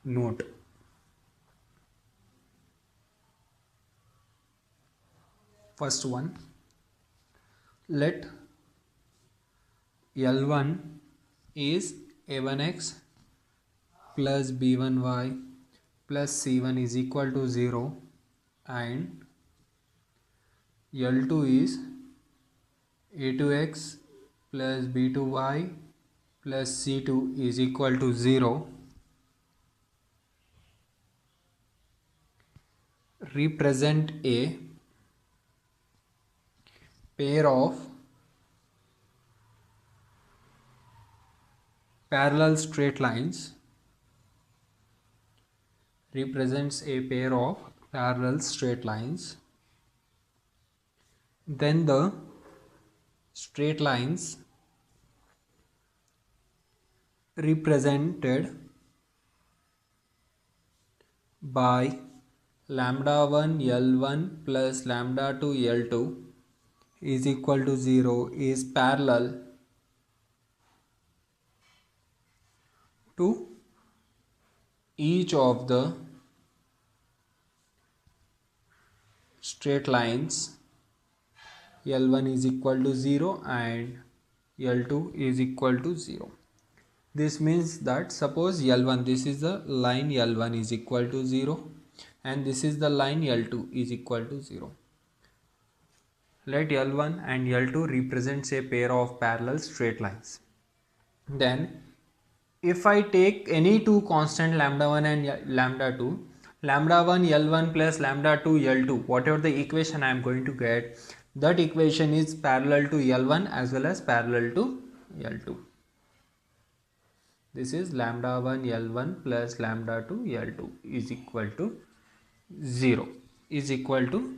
note. First one, let L1 is a1x plus b1y plus c1 is equal to 0 and L2 is a2x plus b2y plus c2 is equal to 0. Represent a pair of parallel straight lines. Represents a pair of parallel straight lines. Then the straight lines represented by lambda 1 L1 plus lambda 2 L2 is equal to 0 is parallel to each of the straight lines. L1 is equal to 0 and L2 is equal to 0. This means that suppose L1, this is the line L1 is equal to 0 and this is the line L2 is equal to 0. Let L1 and L2 represents a pair of parallel straight lines. Then if I take any two constant lambda 1 and lambda 2, lambda 1 L1 plus lambda 2 L2, whatever the equation I am going to get, that equation is parallel to L1 as well as parallel to L2. This is lambda 1 L1 plus lambda 2 L2 is equal to 0. Is equal to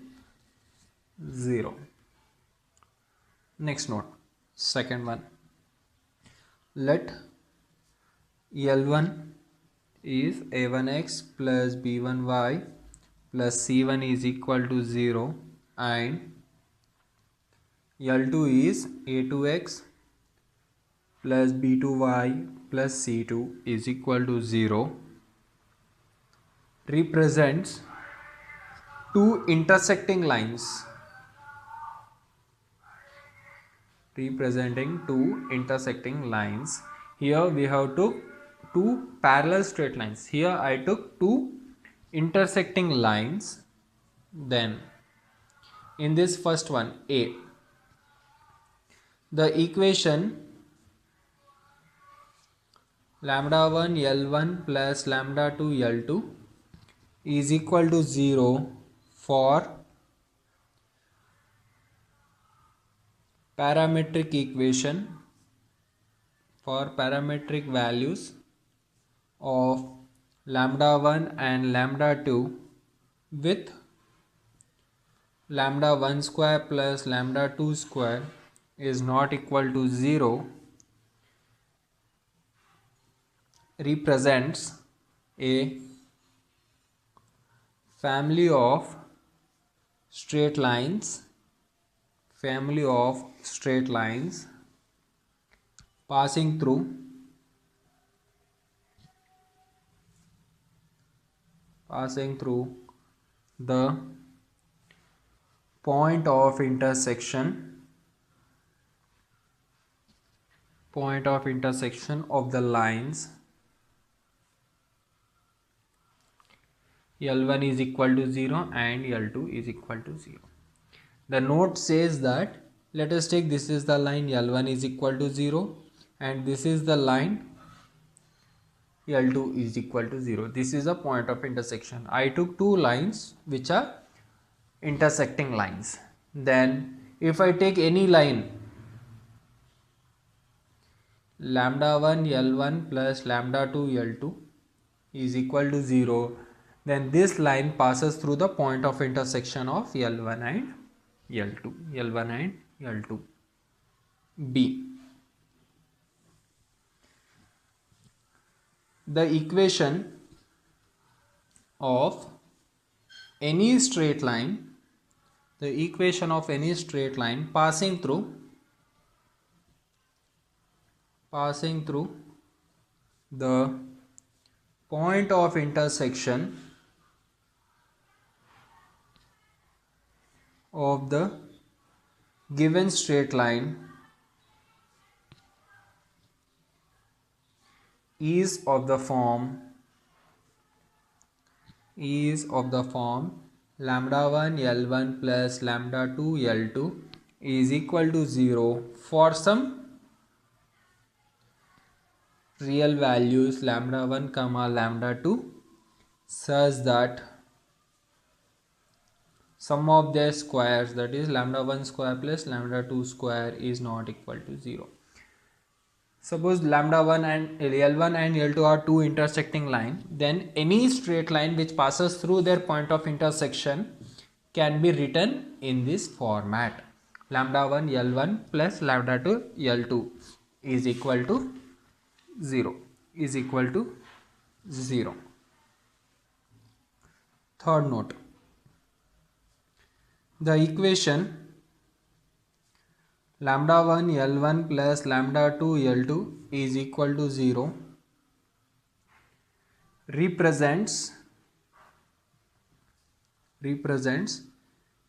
0. Next note, second one. Let L1 is a1x plus b1y plus c1 is equal to 0 and L2 is a2x plus b2y plus c2 is equal to 0. Represents two intersecting lines. Representing two intersecting lines. Here we have two parallel straight lines. Here I took two intersecting lines. Then in this first one, A, the equation lambda 1 L1 plus lambda 2 L2 is equal to 0 for parametric equation, for parametric values of lambda 1 and lambda 2 with lambda 1 square plus lambda 2 square is not equal to 0 represents a family of straight lines, passing through the point of intersection of the lines L1 is equal to 0 and L2 is equal to 0. The note says that, let us take this is the line L1 is equal to 0 and this is the line L2 is equal to 0. This is a point of intersection. I took two lines which are intersecting lines. Then if I take any line lambda 1 L1 plus lambda 2 L2 is equal to 0, then this line passes through the point of intersection of L1 and L2. B. The equation of any straight line passing through the point of intersection of the given straight line is of the form lambda 1 L1 plus lambda 2 L2 is equal to 0 for some real values lambda 1 comma lambda 2 such that sum of their squares, that is lambda 1 square plus lambda 2 square, is not equal to 0. Suppose lambda 1 and L1 and L2 are two intersecting lines, then any straight line which passes through their point of intersection can be written in this format. Lambda 1 L1 plus lambda 2 L2 is equal to 0. Third note. The equation lambda 1 L1 plus lambda 2 L2 is equal to 0 represents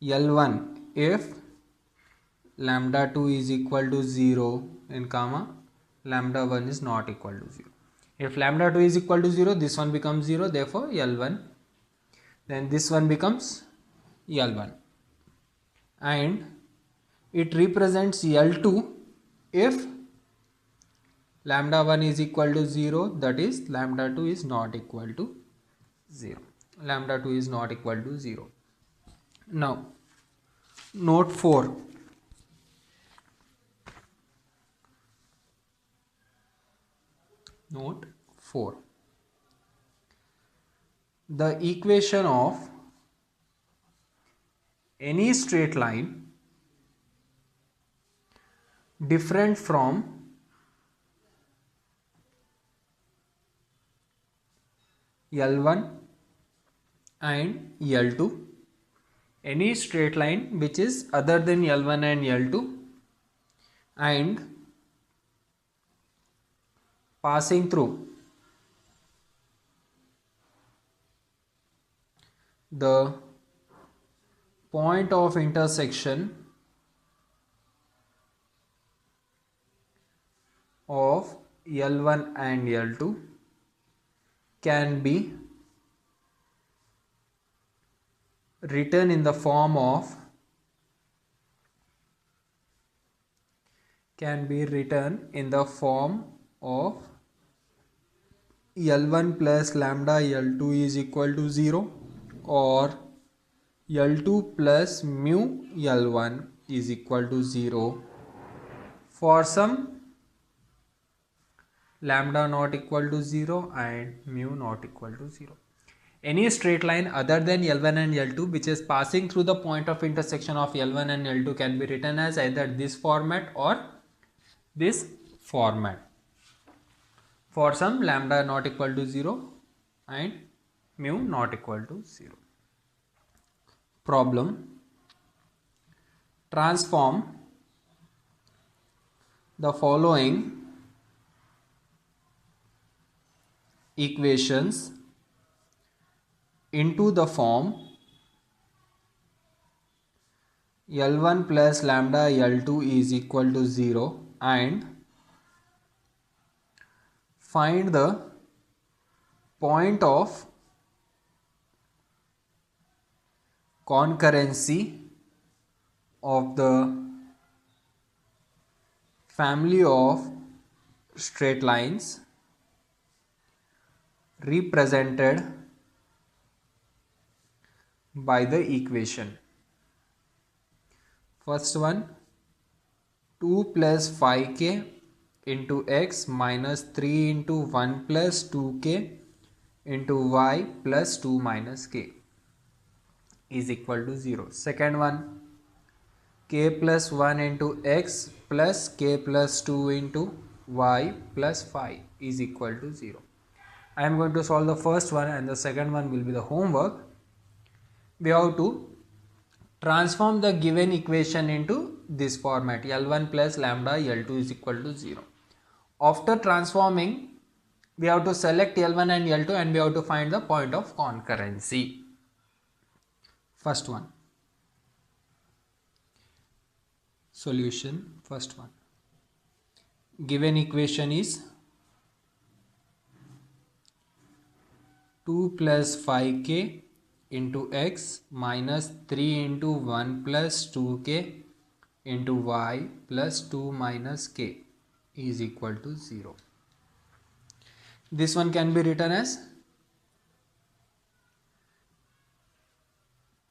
L1 if lambda 2 is equal to 0 and comma lambda 1 is not equal to 0. If lambda 2 is equal to 0, this one becomes 0, therefore L1, then this one becomes L1, and it represents L2 if lambda 1 is equal to 0, that is lambda 2 is not equal to 0. Now note 4. The equation of any straight line different from L1 and L2, any straight line which is other than L1 and L2 and passing through the point of intersection of L1 and L2 can be written in the form of L1 plus lambda L2 is equal to 0 or L2 plus mu L1 is equal to 0 for some lambda not equal to 0 and mu not equal to 0. Any straight line other than L1 and L2 which is passing through the point of intersection of L1 and L2 can be written as either this format or this format for some lambda not equal to 0 and mu not equal to 0. Problem: transform the following equations into the form L1 plus lambda L2 is equal to 0 and find the point of concurrency of the family of straight lines represented by the equation. First one, 2 plus 5k into x minus 3 into 1 plus 2k into y plus 2 minus k is equal to 0. Second one, k plus 1 into x plus k plus 2 into y plus 5 is equal to 0. I am going to solve the first one and the second one will be the homework. We have to transform the given equation into this format, L1 plus lambda L2 is equal to 0. After transforming We have to select L1 and L2 and we have to find the point of concurrency. First one. Solution. First one. Given equation is 2 plus 5k into x minus 3 into 1 plus 2k into y plus 2 minus k is equal to 0. This one can be written as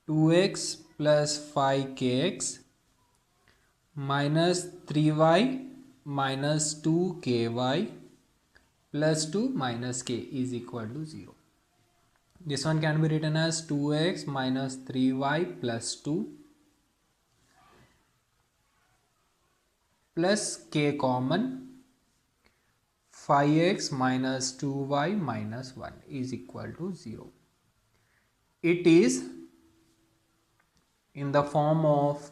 2x plus 5kx minus 3y minus 2ky plus 2 minus k is equal to 0. This one can be written as 2x minus 3y plus 2 plus k common 5x minus 2y minus 1 is equal to 0. It is in the form of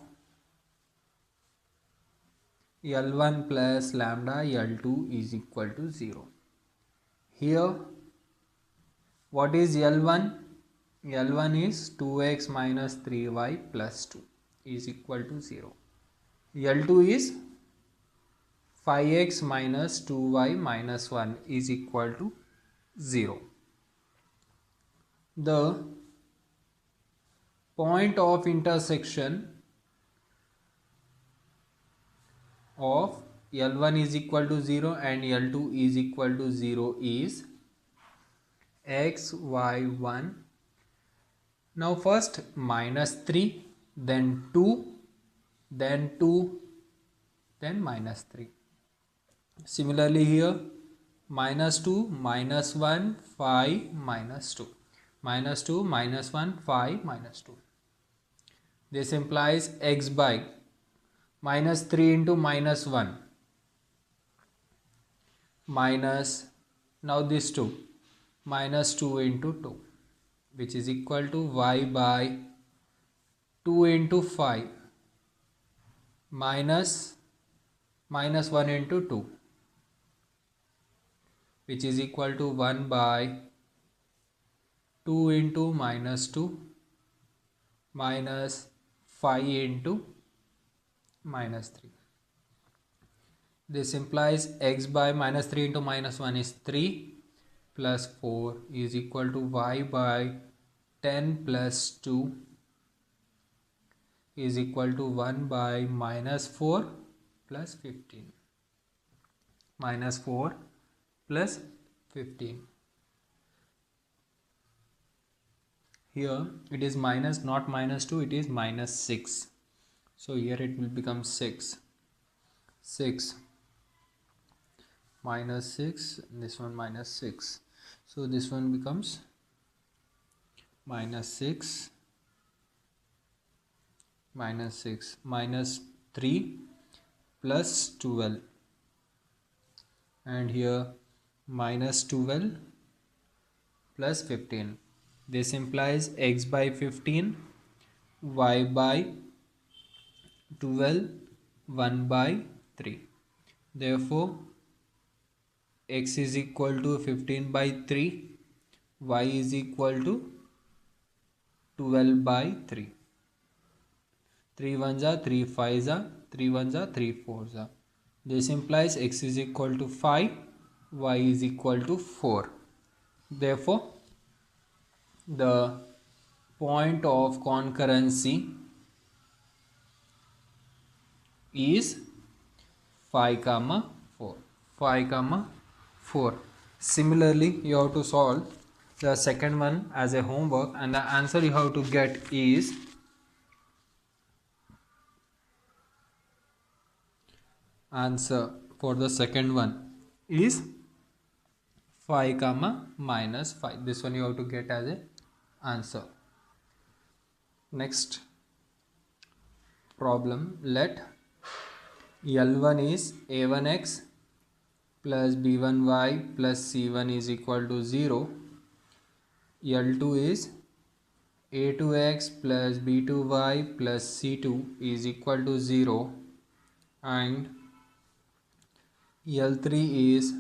L1 plus lambda L2 is equal to 0. Here, what is L1? L1 is 2x minus 3y plus 2 is equal to 0. L2 is 5x minus 2y minus 1 is equal to 0. The point of intersection of L1 is equal to 0 and L2 is equal to 0 is x, y, 1. Now first minus 3, then 2, then 2, then minus 3. Similarly here minus 2, minus 1, 5, minus 2. Minus 2, minus 1, 5, minus 2. This implies x by minus 3 into minus 1 minus, now this 2, minus 2 into 2, which is equal to y by 2 into 5 minus 1 into 2, which is equal to 1 by 2 into minus 2 minus 5 into minus 3. This implies x by minus 3 into minus 1 is 3 plus 4 is equal to y by 10 plus 2 is equal to 1 by minus 4 plus 15. Minus 4 plus 15. Here it is minus, not minus 2, it is minus 6. So here it will become 6. 6 minus 6, this one minus 6. So this one becomes minus 6 minus 6 minus 3 plus 12. And here minus 12 plus 15. This implies x by 15, y by 12, 1 by 3. Therefore, x is equal to 15 by 3, y is equal to 12 by 3. 3 1s are 3 5s are 3 1s are 3 4s are. This implies x is equal to 5, y is equal to 4. Therefore, the point of concurrency is 5 comma 4. 5 comma 4. Similarly, you have to solve the second one as a homework, and the answer you have to get is answer for the second one is 5 comma minus 5. This one you have to get as a answer. Next problem, let L1 is a1x plus b1y plus c1 is equal to 0. L2 is a2x plus b2y plus c2 is equal to 0, and L3 is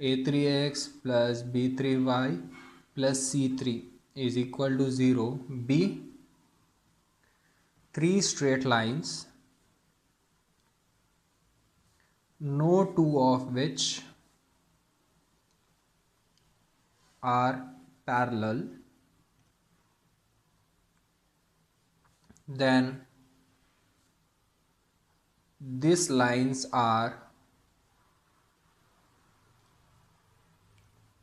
a3x plus b3y plus c3 is equal to 0 be three straight lines, no two of which are parallel, then these lines are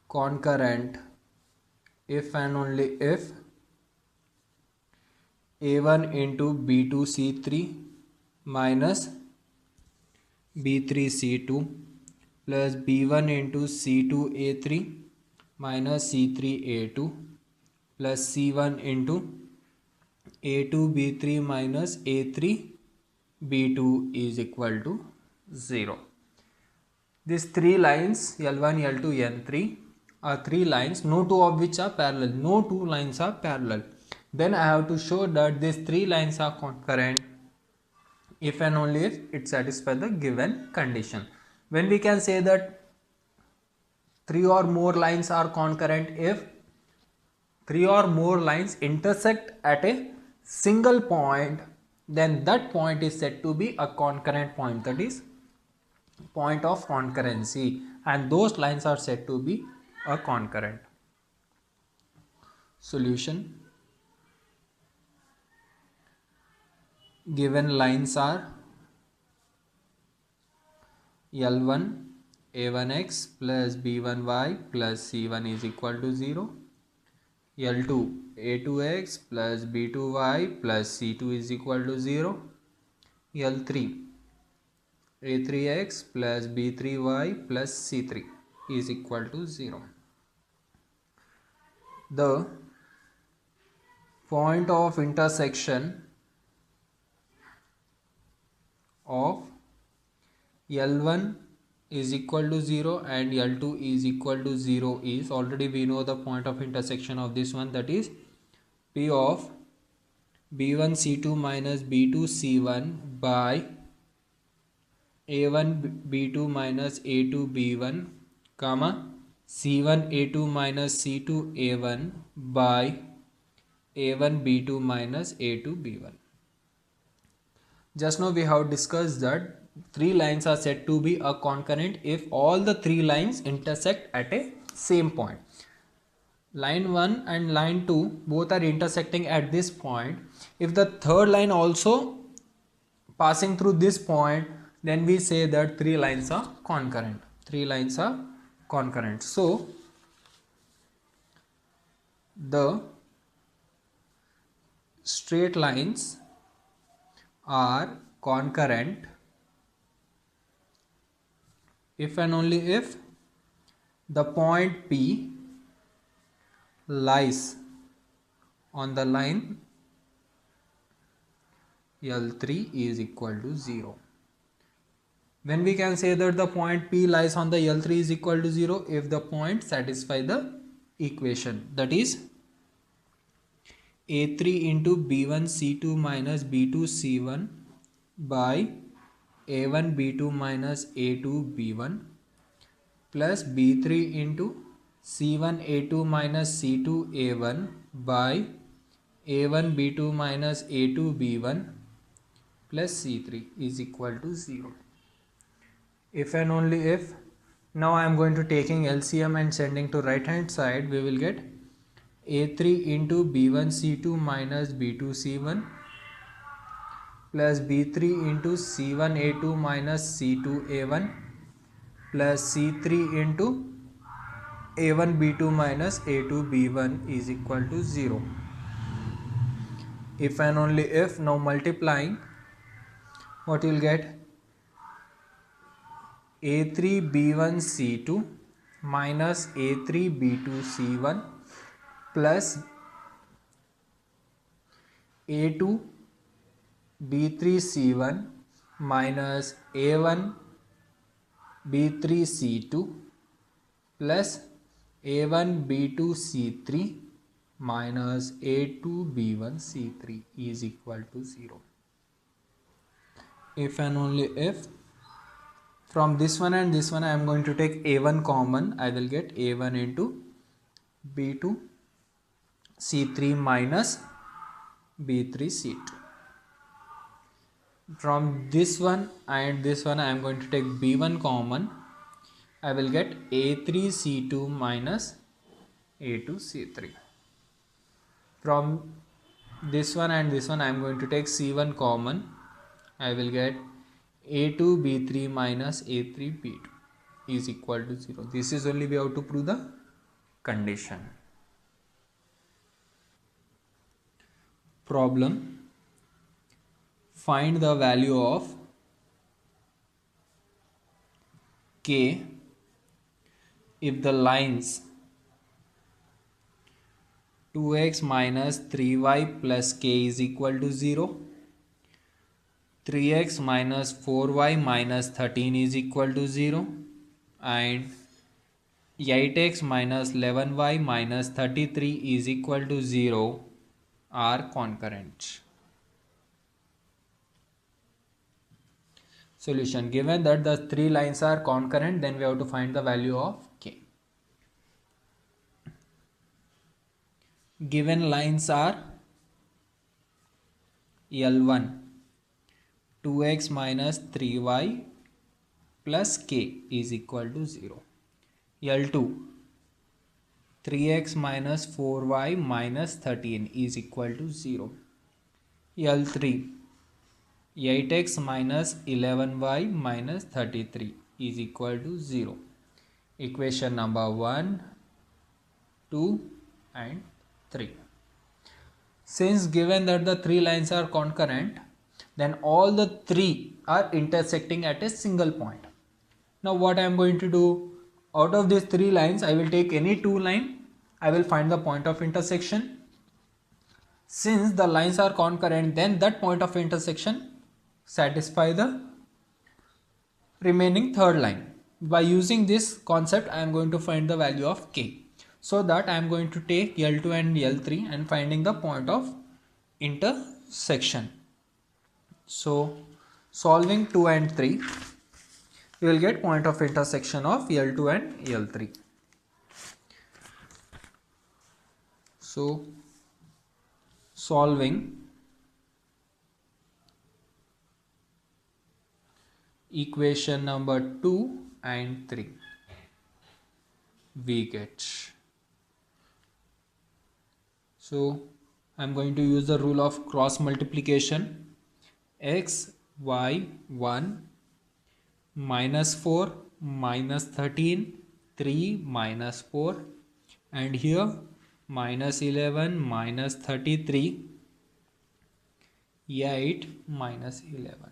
concurrent if and only if a1 into b2 c3 minus b3 c2 plus b1 into c2 a3 minus c3 a2 plus c1 into a2 b3 minus a3 b2 is equal to 0. These three lines L1, L2, N3 are three lines, no two of which are parallel. No two lines are parallel. Then I have to show that these three lines are concurrent if and only if it satisfies the given condition. When we can say that three or more lines are concurrent if three or more lines intersect at a single point, then that point is said to be a concurrent point, that is point of concurrency, and those lines are said to be a concurrent. Solution: given lines are L1 a1x plus b1y plus c1 is equal to 0, L2 a2x plus b2y plus c2 is equal to 0, L3 a3x plus b3y plus c3 is equal to 0. The point of intersection of L1 is equal to 0 and L2 is equal to 0 is, already we know the point of intersection of this one, that is P of b1 c2 minus b2 c1 by a1 b2 minus a2 b1 comma c1 a2 minus c2 a1 by a1 b2 minus a2 b1. Just now we have discussed that three lines are said to be a concurrent if all the three lines intersect at a same point. Line 1 and line 2 both are intersecting at this point. If the third line also passing through this point, then we say that three lines are concurrent. Three lines are concurrent. So the straight lines are concurrent if and only if the point P lies on the line L3 is equal to 0. When we can say that the point P lies on the L3 is equal to 0, if the point satisfy the equation, that is a3 into b1 c2 minus b2 c1 by a1 b2 minus a2 b1 plus b3 into c1 a2 minus c2 a1 by a1 b2 minus a2 b1 plus c3 is equal to 0. If and only if, now I am going to taking LCM and sending to right hand side, we will get a3 into b1 c2 minus b2 c1 plus b3 into c1 a2 minus c2 a1 plus c3 into a1 b2 minus a2 b1 is equal to 0. If and only if, now multiplying, what you will get? a3 b1 c2 minus a3 b2 c1 plus a2 b3 c1 minus a1 b3 c2 plus a1 b2 c3 minus a2 b1 c3 is equal to 0. If and only if From this one and this one I am going to take a1 common. I will get a1 into b2 c3 minus b3 c2. From this one and this one I am going to take b1 common. I will get a3 c2 minus a2 c3. From this one and this one I am going to take c1 common. I will get a2 b3 minus a3 b2 is equal to 0. This is only we have to prove the condition. Problem: find the value of k if the lines 2x minus 3y plus k is equal to 0, 3x minus 4y minus 13 is equal to 0, and 8x minus 11y minus 33 is equal to 0 are concurrent. Solution: given that the three lines are concurrent, then we have to find the value of k. Given lines are L1 2x minus 3y plus k is equal to 0, L2 3x minus 4y minus 13 is equal to 0, L3 8x minus 11y minus 33 is equal to 0. Equation number 1, 2 and 3. Since given that the three lines are concurrent, then all the three are intersecting at a single point. Now what I am going to do, out of these three lines I will take any two lines, I will find the point of intersection. Since the lines are concurrent, then that point of intersection satisfy the remaining third line. By using this concept I am going to find the value of k. So that I am going to take L2 and L3 and finding the point of intersection. So solving 2 and 3, you will get point of intersection of L2 and L3. So solving equation number 2 and 3, we get. So I am going to use the rule of cross multiplication. X, y, 1, minus 4, minus 13, 3, minus 4, and here minus 11, minus 33, 8, minus 11.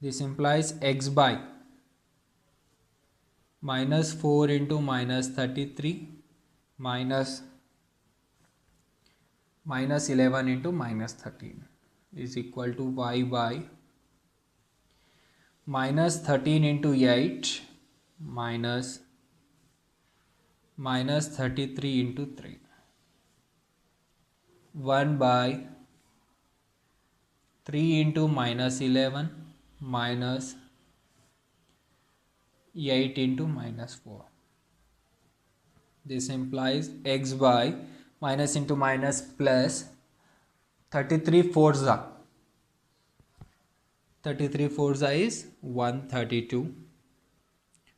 This implies x by minus 4 into minus 33 minus 11 into minus 13 is equal to y by minus 13 into 8 minus 33 into 3, 1 by 3 into minus 11 minus 8 into minus 4. This implies x by minus into minus plus 33 4za. 33 4za is 132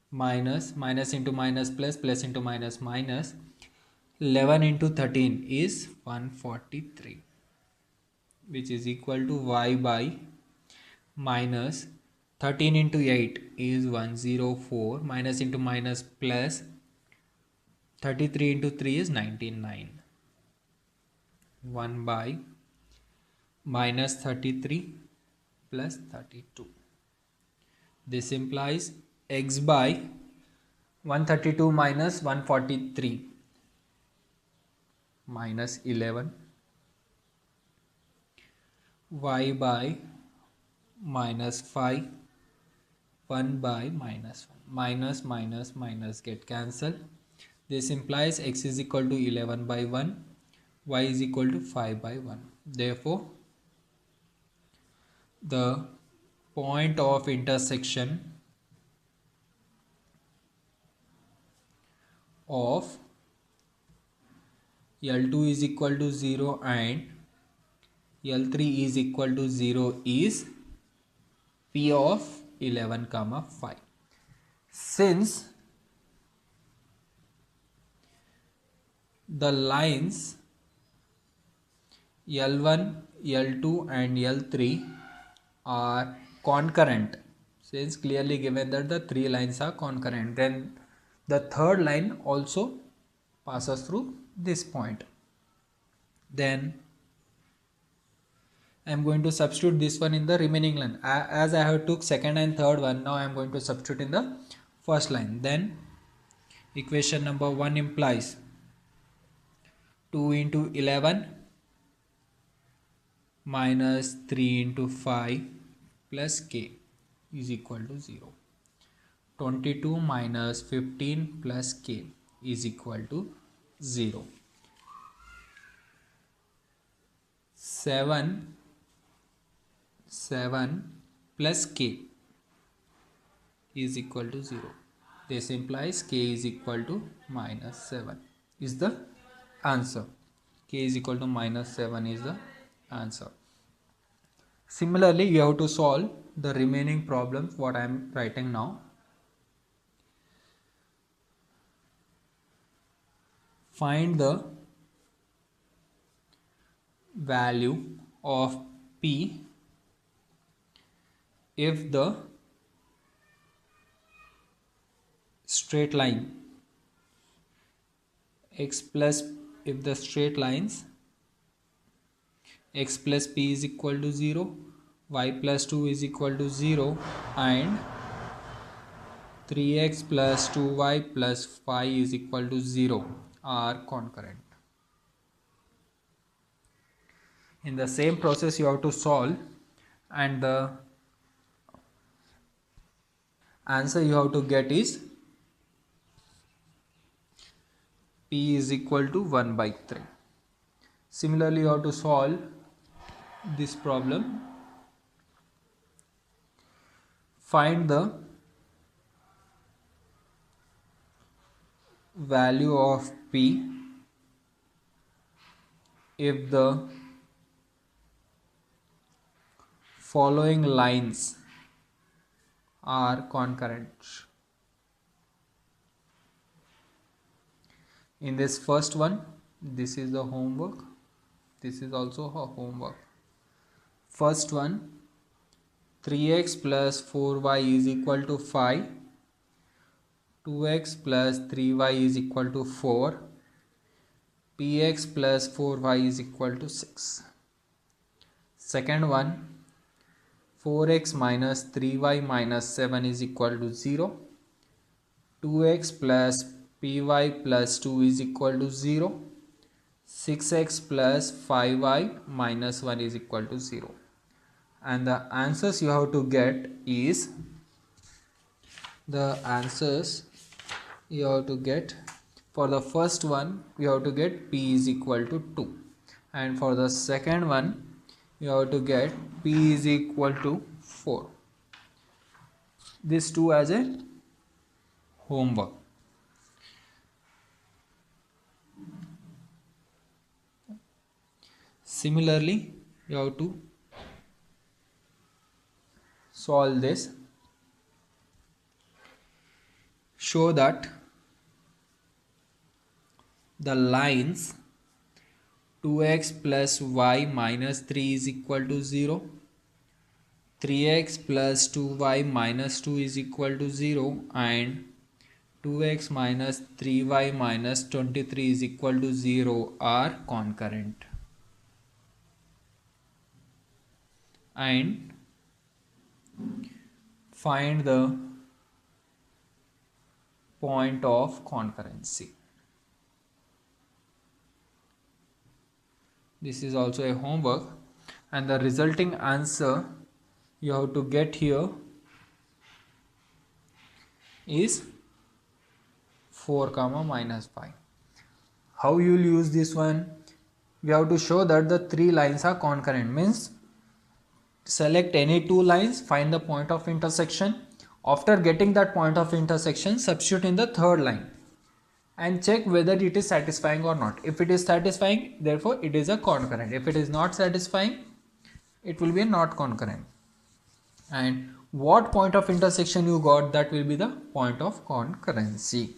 minus into minus plus into minus 11 into 13 is 143, which is equal to y by minus 13 into 8 is 104 minus into minus plus 33 into 3 is 99. 1 by minus 33 plus 32. This implies x by 132 minus 143 minus 11, y by minus 5, 1 by minus 1, minus get cancelled. This implies x is equal to 11 by 1, y is equal to 5 by 1. Therefore, the point of intersection of L2 is equal to 0 and L3 is equal to 0 is P of 11 comma 5. Since the lines L1, L2 and L3 are concurrent, since clearly given that the three lines are concurrent, then the third line also passes through this point. Then I am going to substitute this one in the remaining line. As I have took second and third one, now I am going to substitute in the first line. Then equation number 1 implies 2 into 11 minus 3 into 5 plus k is equal to 0. 22 minus 15 plus k is equal to 0. 7 plus k is equal to 0. This implies k is equal to minus 7 is the answer. K is equal to minus 7 is the answer. Similarly, you have to solve the remaining problems what I am writing now. Find the value of p if the straight line x plus if the straight lines x plus p is equal to 0, y plus 2 is equal to 0 and 3x plus 2y plus 5 is equal to 0 are concurrent. In the same process you have to solve, and the answer you have to get is p is equal to 1 by 3. Similarly, you have to solve this problem. Find the value of p if the following lines are concurrent. In this first one, this is the homework. This is also a homework. First one, 3x plus 4y is equal to 5. 2x plus 3y is equal to 4. Px plus 4y is equal to 6. Second one, 4x minus 3y minus 7 is equal to 0. 2x plus py plus 2 is equal to 0. 6x plus 5y minus 1 is equal to 0. And the answers you have to get is, for the first one you have to get p is equal to 2, and for the second one you have to get p is equal to 4. These two as a homework. Similarly, you have to solve this. Show that the lines 2x plus y minus 3 is equal to 0, 3x plus 2y minus 2 is equal to 0 and 2x minus 3y minus 23 is equal to 0 are concurrent. And find the point of concurrency. This is also a homework, and the resulting answer you have to get here is 4 comma minus 5. How you will use this one? We have to show that the three lines are concurrent, means select any two lines, find the point of intersection. After getting that point of intersection, substitute in the third line and check whether it is satisfying or not. If it is satisfying, therefore it is a concurrent. If it is not satisfying, it will be a not concurrent. And what point of intersection you got, that will be the point of concurrency.